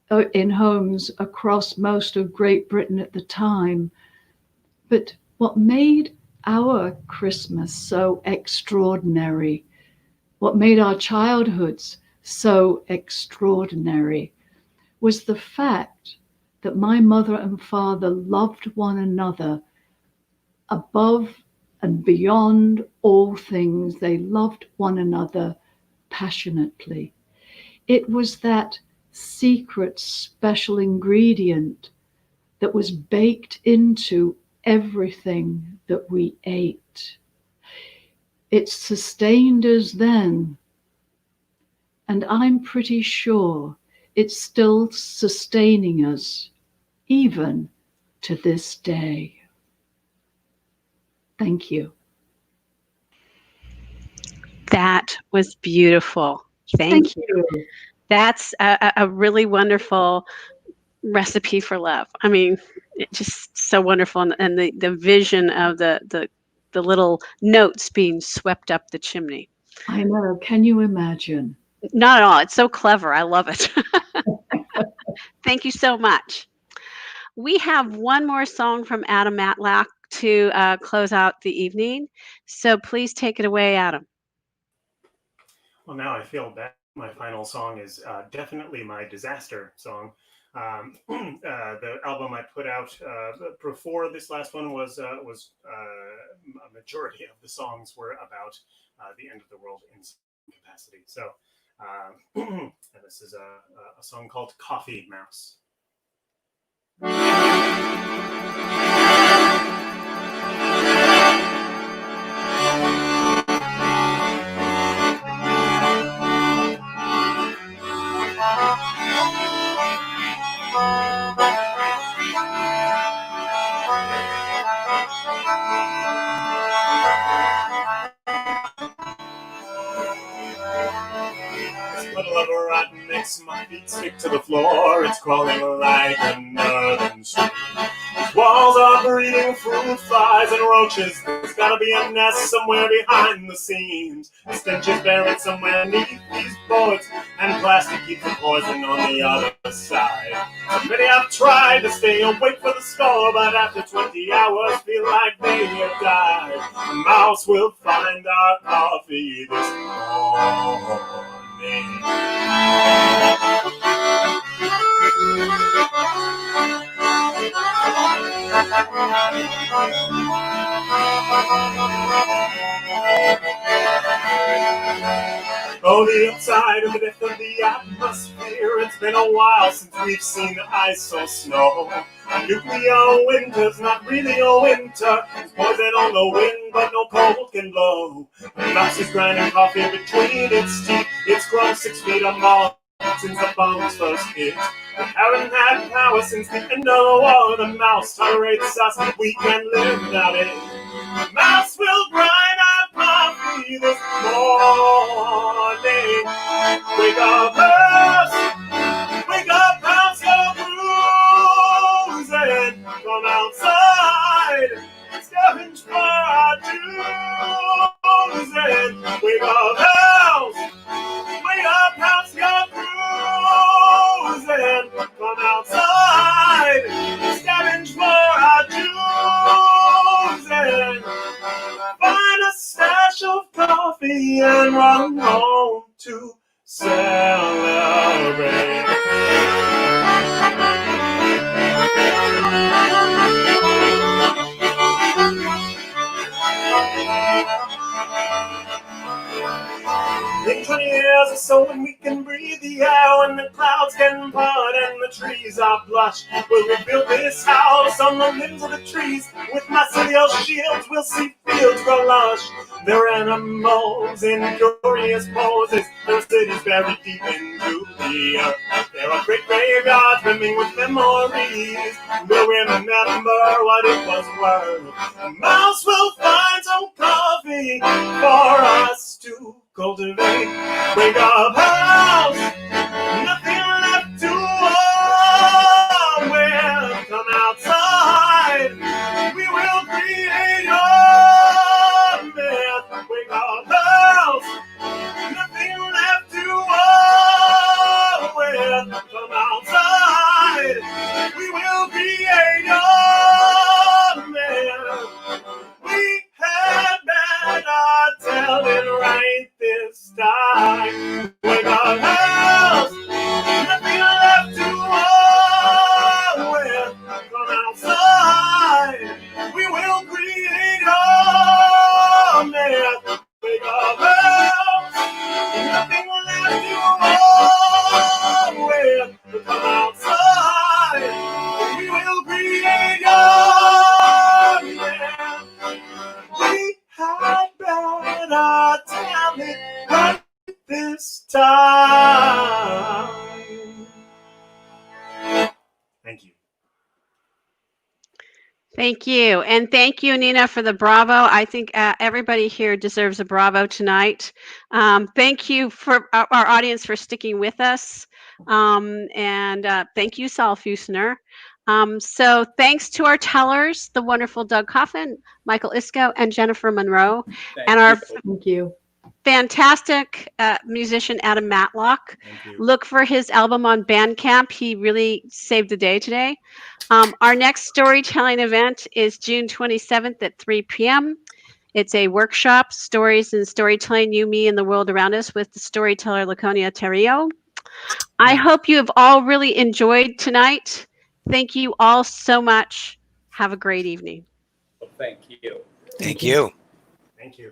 in homes across most of Great Britain at the time. But what made our Christmas so extraordinary, what made our childhoods so extraordinary, was the fact that my mother and father loved one another above and beyond all things. They loved one another passionately. It was that secret, special ingredient that was baked into everything that we ate. It sustained us then, and I'm pretty sure it's still sustaining us even to this day. Thank you. That was beautiful. Thank you. That's a really wonderful recipe for love. I mean, it's just so wonderful. And the vision of the little notes being swept up the chimney. I know. Can you imagine? Not at all. It's so clever. I love it. Thank you so much. We have one more song from Adam Matlack to close out the evening. So please take it away, Adam. Well, now I feel bad. My final song is definitely my disaster song. The album I put out before this last one was a majority of the songs were about the end of the world in some capacity. So and this is a song called Coffee Mouse. Puddle of a rotten mix, my feet stick to the floor. It's crawling like a northern stream. Its walls are breeding fruit flies and roaches. There's gotta be a nest somewhere behind the scenes. The stench is buried somewhere beneath these boards, and plastic keeps the poison on the other side. So many have tried to stay awake for the score, but after 20 hours feel like they have died. A mouse will find our coffee this morning. Oh, the upside of the death of the atmosphere. It's been a while since we've seen ice or snow. A nuclear winter's not really a winter. It's poison on the wind, but no cold can blow. The mouse is grinding coffee between its teeth. It's grown 6 feet or more since the bombs first hit. We haven't had power since the end of the war. The mouse tolerates us, we can't live without it. The mouse will grind our coffee this morning. Wake up, mouse! Wake up, mouse, you're bruising. Come outside, scavenge for our choosing. Wake up, mouse! Wake up, house, you're cruising. Come outside, scavenge for our choosing. Find a stash of coffee and run home to celebrate. In 20 years or so, when we can breathe the air, when the clouds can part and the trees are blush, we'll rebuild this house on the limbs of the trees. With mycelial shields, we'll see fields grow lush. There are animals in curious poses. There are cities buried deep into the earth. There are great graveyards brimming with memories. We'll remember what it was worth. A mouse will find some coffee for us to cultivate. Wake up, house! Nothing left to warm. We'll come outside. We will create your myth. Wake up, house! Nothing left to warm. We'll come outside. create a man. Wake up, nothing left you wrong with. Come outside, we will create a man. We had better tell it right this time. Thank you. Thank you. And thank you, Nina, for the bravo. I think everybody here deserves a bravo tonight. Thank you for our audience for sticking with us. And thank you, Saul Fusner. So thanks to our tellers, the wonderful Doug Coffin, Michael Isco, and Jennifer Monroe, and our Thank you. fantastic musician, Adam Matlock. Thank you. Look for his album on Bandcamp. He really saved the day today. Our next storytelling event is June 27th at 3 p.m. It's a workshop, Stories and Storytelling, You, Me, and the World Around Us, with the storyteller Laconia Terrio. I hope you have all really enjoyed tonight. Thank you all so much. Have a great evening. Well, thank you. Thank you. Thank you.